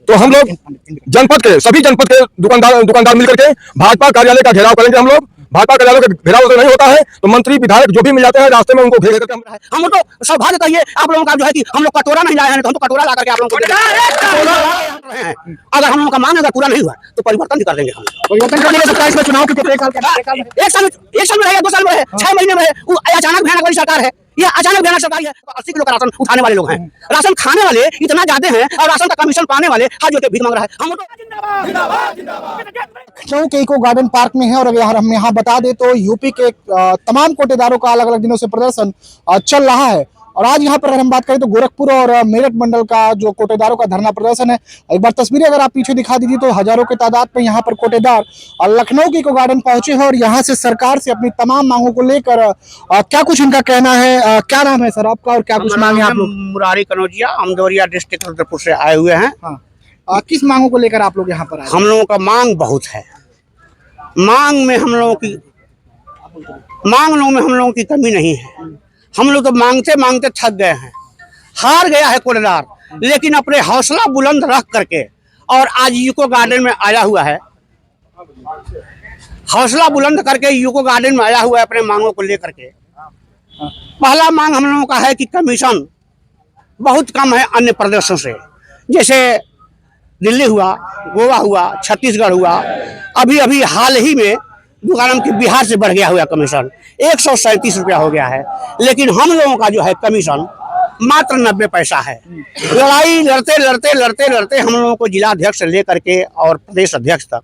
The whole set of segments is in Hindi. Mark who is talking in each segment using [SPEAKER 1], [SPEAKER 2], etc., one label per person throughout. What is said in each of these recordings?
[SPEAKER 1] तो हम लोग सभी जनपद के दुकानदार मिलकर के भाजपा कार्यालय का घेराव करेंगे। हम लोग भाजपा कार्यालय का घेराव अगर नहीं होता है तो मंत्री विधायक जो भी मिल जाते हैं रास्ते में उनको घेर करके
[SPEAKER 2] हम तो सौभाग्य कहिए आप लोगों का जो है कि हम लोग कटोरा नहीं लाए हैं, तो हम तो कटोरा ला करके आप लोगों को अगर हम लोगों का मांग अगर पूरा नहीं हुआ तो परिवर्तन भी कर देंगे। हम परिवर्तन करने के लिए इसमें चुनाव के एक साल में रहे, 2 साल में रहे, 6 महीने में रहे, अचानक भयानक वाली सरकार है। ये अचानक भयानक सरकार है। 80 किलो का राशन उठाने वाले लोग हैं, राशन खाने वाले इतना ज्यादा हैं और राशन का कमीशन पाने वाले हाथ जोड़ के भीख मांग रहा है। हम
[SPEAKER 3] लखनऊ के इको गार्डन पार्क में है और अगर हम यहाँ बता दें तो यूपी के तमाम कोटेदारों का अलग अलग दिनों से प्रदर्शन चल रहा है। और आज यहाँ पर अगर हम बात करें तो गोरखपुर और मेरठ मंडल का जो कोटेदारों का धरना प्रदर्शन है। एक बार तस्वीरें अगर आप पीछे दिखा दीजिए तो हजारों की तादाद में यहाँ पर कोटेदार लखनऊ के इको गार्डन पहुंचे हैं और यहाँ से सरकार से अपनी तमाम मांगों को लेकर क्या कुछ इनका कहना है। क्या नाम है सर आपका और क्या कुछ मांगे आप लोग?
[SPEAKER 2] मुरारी कनौजिया, अमदौरिया डिस्ट्रिक्ट रुद्रपुर से आए हुए हैं।
[SPEAKER 3] किस मांगों को लेकर आप लोग यहाँ पर आए?
[SPEAKER 2] हम लोगों का मांग बहुत है। मांग में हम लोगों की कमी नहीं है। हम लोग तो मांगते मांगते थक गए हैं, हार गया है कोटेदार, लेकिन अपने हौसला बुलंद रख करके और आज यूको गार्डन में आया हुआ है। हौसला बुलंद करके यूको गार्डन में आया हुआ है अपने मांगों को लेकर के। पहला मांग हम लोगों का है कि कमीशन बहुत कम है अन्य प्रदेशों से, जैसे दिल्ली हुआ, गोवा हुआ, छत्तीसगढ़ हुआ। अभी अभी हाल ही में दुकानम की बिहार से बढ़ गया हुआ कमीशन 137 रुपया हो गया है, लेकिन हम लोगों का जो है कमीशन मात्र 90 पैसा है। लड़ाई लड़ते लड़ते लड़ते लड़ते हम लोगों को जिलाध्यक्ष से लेकर के और प्रदेश अध्यक्ष तक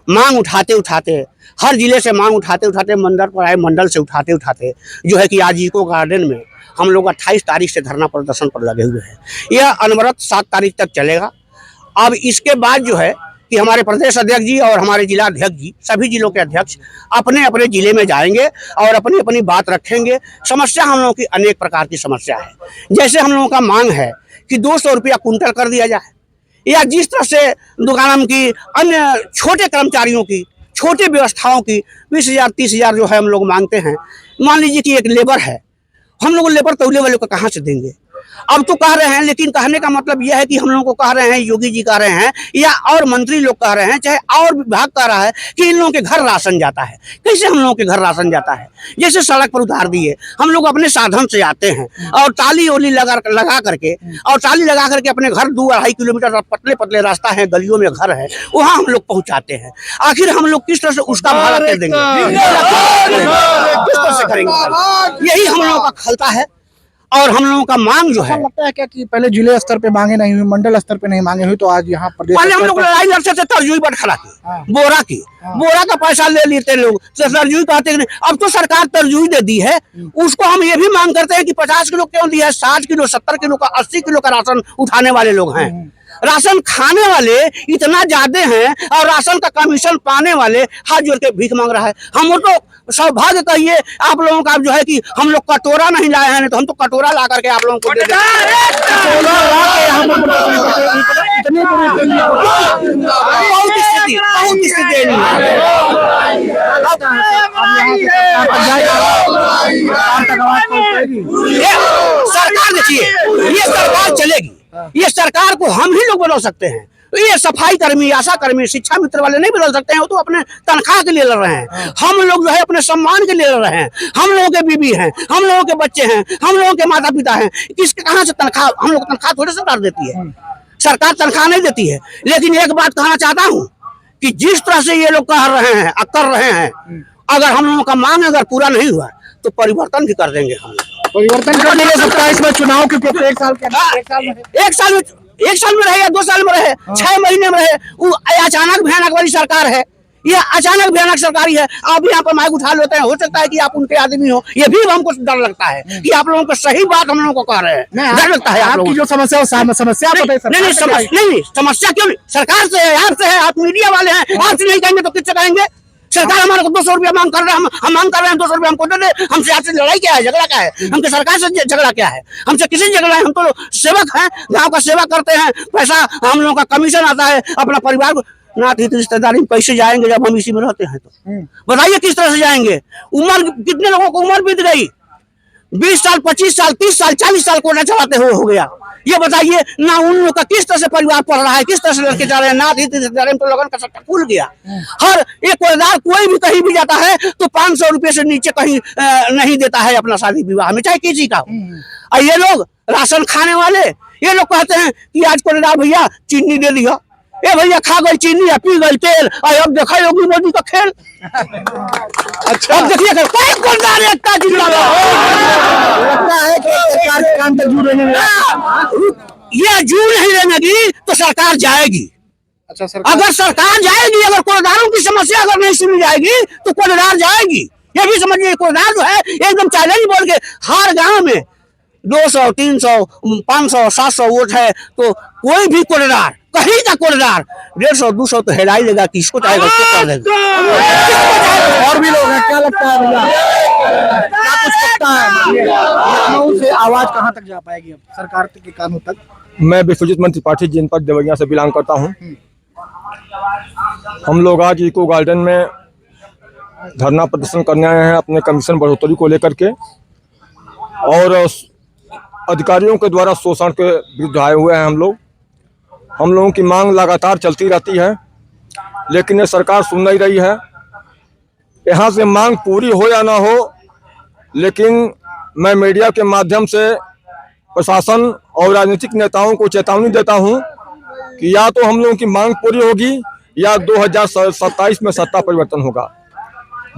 [SPEAKER 2] मांग उठाते उठाते, हर जिले से मांग उठाते उठाते मंडल पर आए, मंडल से उठाते उठाते जो है कि आज इको गार्डन में हम लोग 28 तारीख से धरना प्रदर्शन पर लगे हुए हैं। यह अनवरत 7 तारीख तक चलेगा। अब इसके बाद जो है कि हमारे प्रदेश अध्यक्ष जी और हमारे जिला अध्यक्ष जी, सभी जिलों के अध्यक्ष अपने अपने जिले में जाएंगे और अपनी अपनी बात रखेंगे। समस्या हम लोगों की अनेक प्रकार की समस्या है। जैसे हम लोगों का मांग है कि 200 रुपया कुंटल कर दिया जाए, या जिस तरह से दुकानम की अन्य छोटे कर्मचारियों की, छोटे व्यवस्थाओं की 20,000 30,000 जो है हम लोग मांगते हैं। मान लीजिए कि एक लेबर है, हम लोग लेबर तौले वाले को कहाँ से देंगे? अब तो कह रहे हैं, लेकिन कहने का मतलब यह है कि हम लोगों को कह रहे हैं, योगी जी कह रहे हैं या और मंत्री लोग कह रहे हैं, चाहे और विभाग कह रहा है कि इन लोगों के घर राशन जाता है। कैसे हम लोगों के घर राशन जाता है? जैसे सड़क पर उतार दिए, हम लोग अपने साधन से आते हैं और टाली ओली लगा करके अपने घर 2-2.5 किलोमीटर पतले पतले रास्ता है, गलियों में घर है, वहाँ हम लोग पहुँचाते हैं। आखिर हम लोग किस तरह से उसका भाड़ा कर देंगे? किस तरह से करेंगे? यही हम लोगों का खलता है। और हम लोगों का मांग जो है,
[SPEAKER 3] लगता है क्या कि पहले जिले स्तर पे मांगे नहीं हुई, मंडल स्तर पे नहीं मांगे हुई, तो आज यहाँ प्रदेश
[SPEAKER 2] पहले हम लोग लड़ाई लड़ते थे तरजुई पर खड़ा की, बोरा की, बोरा का पैसा ले लेते लोग, तरजुई कहते हैं। अब तो सरकार तरजुई दे दी है, उसको हम ये भी मांग करते हैं कि 50 किलो क्यों दिया है? 60 किलो 70 किलो का 80 किलो का राशन उठाने वाले लोग हैं। राशन खाने वाले इतना ज्यादा हैं और राशन का कमीशन पाने वाले हाथ जोड़ के भीख मांग रहा है। हम तो सौभाग्य कहिए आप लोगों का जो है कि हम लोग कटोरा नहीं लाए हैं, तो हम तो कटोरा ला करके आप लोगों को दे सरकार देखिए, ये सरकार चलेगी, ये सरकार को हम ही लोग बदल सकते हैं। ये सफाई कर्मी, आशा कर्मी, शिक्षा मित्र वाले नहीं बदल सकते हैं, वो तो अपने तनख्वाह के लिए लड़ रहे हैं। हम लोग जो है अपने सम्मान के लिए लड़ रहे हैं। हम लोगों के बीबी हैं, हम लोगों के बच्चे हैं, हम लोगों के माता पिता हैं। किसके कहाँ से तनख्वाह? हम लोग तनख्वाह थोड़े सरकार देती है, सरकार तनख्वाह नहीं देती है। लेकिन एक बात कहना चाहता हूँ कि जिस तरह से ये लोग कह रहे हैं, कर रहे हैं, अगर हम लोगों का मांग अगर पूरा नहीं हुआ तो परिवर्तन भी कर देंगे। हम
[SPEAKER 3] परिवर्तन करने के लिए 27 में चुनाव के
[SPEAKER 2] 1 साल में रहे या 2 साल में रहे, 6 महीने में रहे, वो अचानक भयानक वाली सरकार है। ये अचानक भयानक सरकारी है। आप यहाँ पर माइक उठा लेते हैं, हो सकता है कि आप उनके आदमी हो, ये भी हमको डर लगता है कि आप लोगों को सही बात हम लोगों को कह रहे हैं। डर लगता है आपकी जो समस्या समस्या नहीं, समस्या क्यों नहीं? सरकार से है, आपसे है, आप मीडिया वाले हैं, आपसे नहीं कहेंगे तो किससे कहेंगे? सरकार हमारे को 200 रुपया मांग कर रहे हैं, हम मांग कर रहे हैं 200 रुपया हमको दे दे। हमसे आपसे लड़ाई क्या है? झगड़ा क्या है? हमसे सरकार से झगड़ा क्या है? हमसे किसी झगड़ा है? हम तो सेवक हैं, गांव का सेवा करते हैं, पैसा हम लोगों का कमीशन आता है, अपना परिवार को नात हित रिश्तेदारी में कैसे जाएंगे जब हम इसी में रहते हैं? तो बताइए किस तरह से जाएंगे? उम्र कितने लोगों को उम्र बीत गई, 20 साल 25 साल 30 साल 40 साल कोटा चलाते हुए हो गया। ये बताइए ना उन लोग का किस तरह से परिवार पढ़ रहा है, किस तरह से लड़के जा रहे हैं, नाथ तो लगन का सट्टा खुल गया। हर एक कोटेदार कोई भी कहीं भी जाता है तो 500 रुपए से नीचे कहीं नहीं देता है अपना शादी विवाह में, चाहे किसी का। और ये लोग राशन खाने वाले, ये लोग कहते हैं कि आज कोटेदार भैया चीनी दे दिया, ए भैया खा गई चीनी, पी गई तेल, अब देखा योगी मोदी का खेल। अच्छा, अब देखिए कोई कोटेदार एकता
[SPEAKER 3] लगता है कि सरकार के काम तक जुड़ रहे हैं।
[SPEAKER 2] ये जुड़ नहीं रहेगी तो सरकार जाएगी।
[SPEAKER 3] अच्छा सर,
[SPEAKER 2] अगर सरकार जाएगी, अगर कोटेदारों की समस्या अगर नहीं सुनी जाएगी तो कोटेदार जाएगी। ये भी समझिए, कोटेदार जो है एकदम चैलेंज बोल के हर गांव में 200 300 500 700 वोट है तो कोई भी कोटेदार, कहीं का कोटेदार 150 200 तो हिला ही लेगा, किसको चाहेगा उसको कर देगा।
[SPEAKER 3] और भी लोग हैं, क्या लगता है भैया, क्या कुछ लगता है लखनऊ से आवाज कहाँ तक जा पाएगी अब सरकार के कानों तक?
[SPEAKER 1] मैं विश्वजीत मन त्रिपाठी जनपद देवरिया से बिलोंग करता हूं। हम लोग आज इको गार्डन में धरना प्रदर्शन करने आए हैं अपने कमीशन बढ़ोतरी को लेकर के, और अधिकारियों के द्वारा शोषण के विरुद्ध आए हुए हैं। हम लोगों की मांग लगातार चलती रहती है, लेकिन ये सरकार सुन नहीं रही है। यहाँ से मांग पूरी हो या ना हो, लेकिन मैं मीडिया के माध्यम से प्रशासन और राजनीतिक नेताओं को चेतावनी देता हूँ कि या तो हम लोगों की मांग पूरी होगी या 2027 में सत्ता परिवर्तन होगा।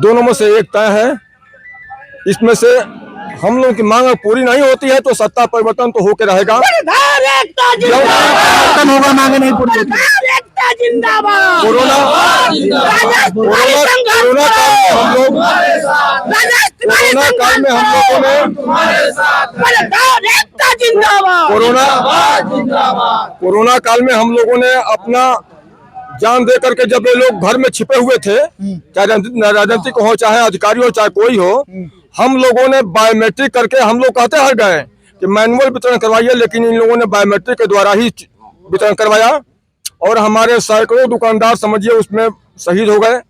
[SPEAKER 1] दोनों में से एक तय है। इसमें से हम लोगों की मांग पूरी नहीं होती है तो सत्ता परिवर्तन तो होके रहेगा।
[SPEAKER 3] परिवर्तन होगा, मांगे नहीं पूरी होती।
[SPEAKER 1] कोरोना काल में हम लोगों ने कोरोना काल में हम लोगों ने अपना जान दे करके, जब ये लोग घर में छिपे हुए थे, चाहे राजनीतिक हो चाहे अधिकारी हो चाहे कोई हो, हम लोगों ने बायोमेट्रिक करके, हम लोग कहते हर गए कि मैनुअल वितरण करवाइए, लेकिन इन लोगों ने बायोमेट्रिक के द्वारा ही वितरण करवाया और हमारे सैकड़ों दुकानदार समझिए उसमें शहीद हो गए।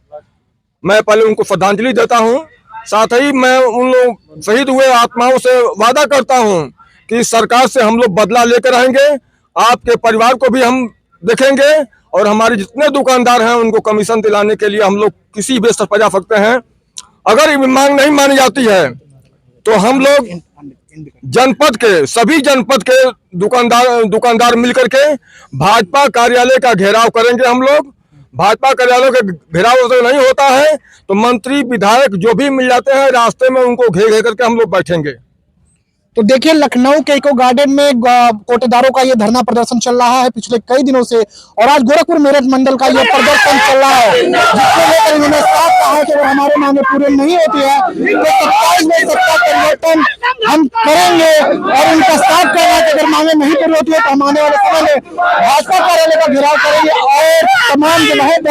[SPEAKER 1] मैं पहले उनको श्रद्धांजलि देता हूं, साथ ही मैं उन लोग शहीद हुए आत्माओं से वादा करता हूं कि सरकार से हम लोग बदला लेकर रहेंगे। आपके परिवार को भी हम देखेंगे और हमारे जितने दुकानदार हैं उनको कमीशन दिलाने के लिए हम लोग किसी भी स्तर पर जा सकते हैं। अगर मांग नहीं मानी जाती है तो हम लोग जनपद के सभी जनपद के दुकानदार मिलकर के भाजपा कार्यालय का घेराव करेंगे। हम लोग भाजपा कार्यालय के घेराव से नहीं होता है तो मंत्री विधायक जो भी मिल जाते हैं रास्ते में उनको घेर करके हम लोग बैठेंगे।
[SPEAKER 3] तो देखिए, लखनऊ के इको गार्डन में कोटेदारों का ये धरना प्रदर्शन चल रहा है पिछले कई दिनों से, और आज गोरखपुर मेरठ मंडल का ये प्रदर्शन चल रहा है, जिसको लेकर इन्होंने साफ कहा है कि अगर हमारे मांगे पूरी नहीं होती है तो 27 में सत्ता परिवर्तन हम करेंगे। और उनका साफ कहना है कि अगर मांगे नहीं पूरी होती है तो हम आने वाले समय में भाजपा कार्यालय का घेराव करेंगे और तमाम जगहों पर